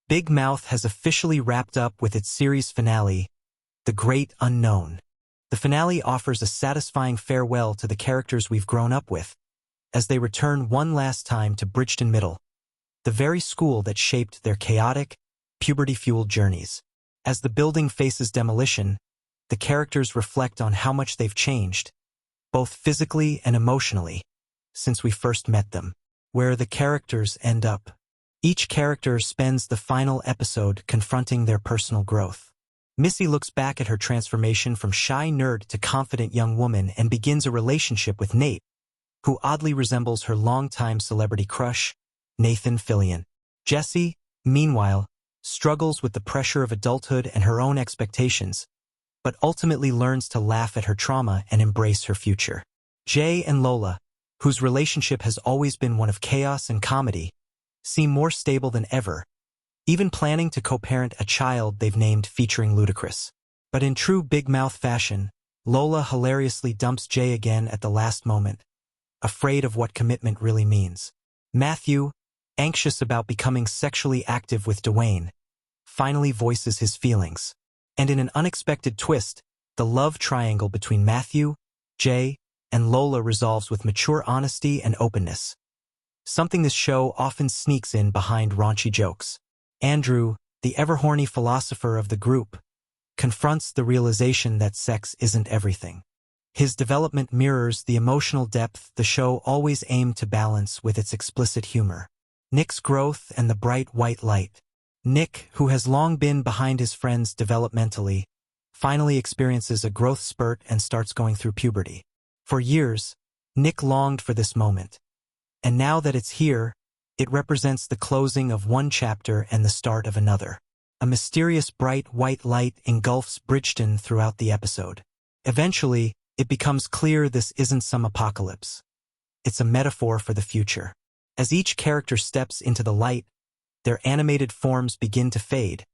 Big Mouth has officially wrapped up with its series finale, The Great Unknown. The finale offers a satisfying farewell to the characters we've grown up with, as they return one last time to Bridgeton Middle, the very school that shaped their chaotic, puberty-fueled journeys. As the building faces demolition, the characters reflect on how much they've changed, both physically and emotionally, since we first met them. Where the characters end up. Each character spends the final episode confronting their personal growth. Missy looks back at her transformation from shy nerd to confident young woman and begins a relationship with Nate, who oddly resembles her longtime celebrity crush, Nathan Fillion. Jessie, meanwhile, struggles with the pressure of adulthood and her own expectations, but ultimately learns to laugh at her trauma and embrace her future. Jay and Lola, whose relationship has always been one of chaos and comedy, seem more stable than ever, even planning to co-parent a child they've named featuring Ludacris. But in true Big Mouth fashion, Lola hilariously dumps Jay again at the last moment, afraid of what commitment really means. Matthew, anxious about becoming sexually active with Dwayne, finally voices his feelings. And in an unexpected twist, the love triangle between Matthew, Jay, and Lola resolves with mature honesty and openness, something this show often sneaks in behind raunchy jokes. Andrew, the ever-horny philosopher of the group, confronts the realization that sex isn't everything. His development mirrors the emotional depth the show always aimed to balance with its explicit humor. Nick's growth and the bright white light. Nick, who has long been behind his friends developmentally, finally experiences a growth spurt and starts going through puberty. For years, Nick longed for this moment. And now that it's here, it represents the closing of one chapter and the start of another. A mysterious bright white light engulfs Bridgeton throughout the episode. Eventually, it becomes clear this isn't some apocalypse. It's a metaphor for the future. As each character steps into the light, their animated forms begin to fade,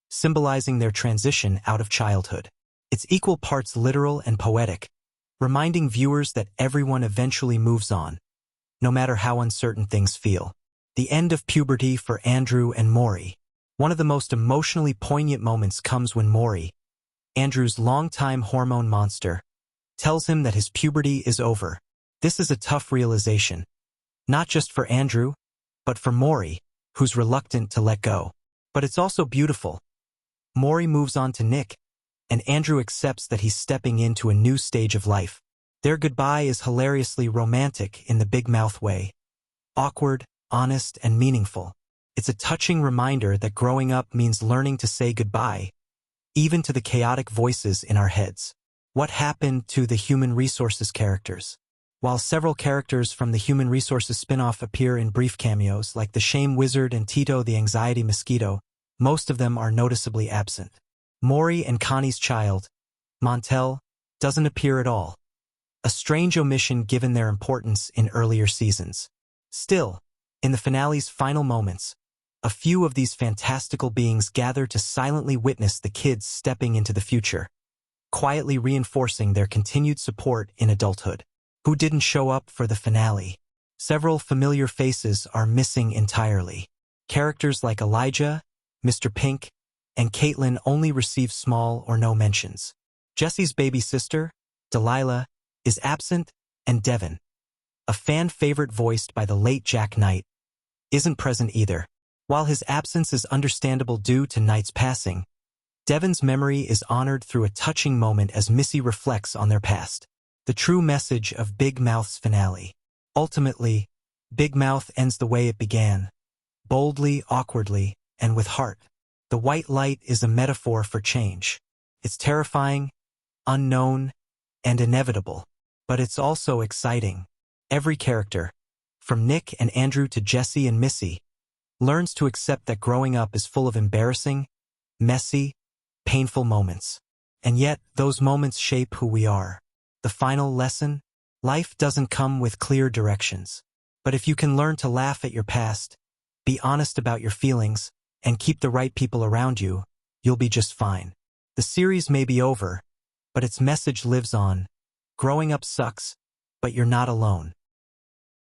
symbolizing their transition out of childhood. It's equal parts literal and poetic, reminding viewers that everyone eventually moves on, no matter how uncertain things feel. The end of puberty for Andrew and Maury. One of the most emotionally poignant moments comes when Maury, Andrew's longtime hormone monster, tells him that his puberty is over. This is a tough realization, not just for Andrew, but for Maury, who's reluctant to let go. But it's also beautiful. Maury moves on to Nick, and Andrew accepts that he's stepping into a new stage of life. Their goodbye is hilariously romantic in the Big Mouth way. Awkward, honest, and meaningful. It's a touching reminder that growing up means learning to say goodbye, even to the chaotic voices in our heads. What happened to the Human Resources characters? While several characters from the Human Resources spin-off appear in brief cameos, like the Shame Wizard and Tito the Anxiety Mosquito, most of them are noticeably absent. Maury and Connie's child, Montel, doesn't appear at all. A strange omission given their importance in earlier seasons. Still, in the finale's final moments, a few of these fantastical beings gather to silently witness the kids stepping into the future, quietly reinforcing their continued support in adulthood. Who didn't show up for the finale? Several familiar faces are missing entirely. Characters like Elijah, Mr. Pink, and Caitlin only receive small or no mentions. Jesse's baby sister, Delilah, is absent, and Devin, a fan favorite voiced by the late Jack Knight, isn't present either. While his absence is understandable due to Knight's passing, Devin's memory is honored through a touching moment as Missy reflects on their past. The true message of Big Mouth's finale. Ultimately, Big Mouth ends the way it began, boldly, awkwardly, and with heart. The white light is a metaphor for change. It's terrifying, unknown, and inevitable, but it's also exciting. Every character, from Nick and Andrew to Jesse and Missy, learns to accept that growing up is full of embarrassing, messy, painful moments. And yet, those moments shape who we are. The final lesson? Life doesn't come with clear directions. But if you can learn to laugh at your past, be honest about your feelings, and keep the right people around you, you'll be just fine. The series may be over, but its message lives on. Growing up sucks, but you're not alone.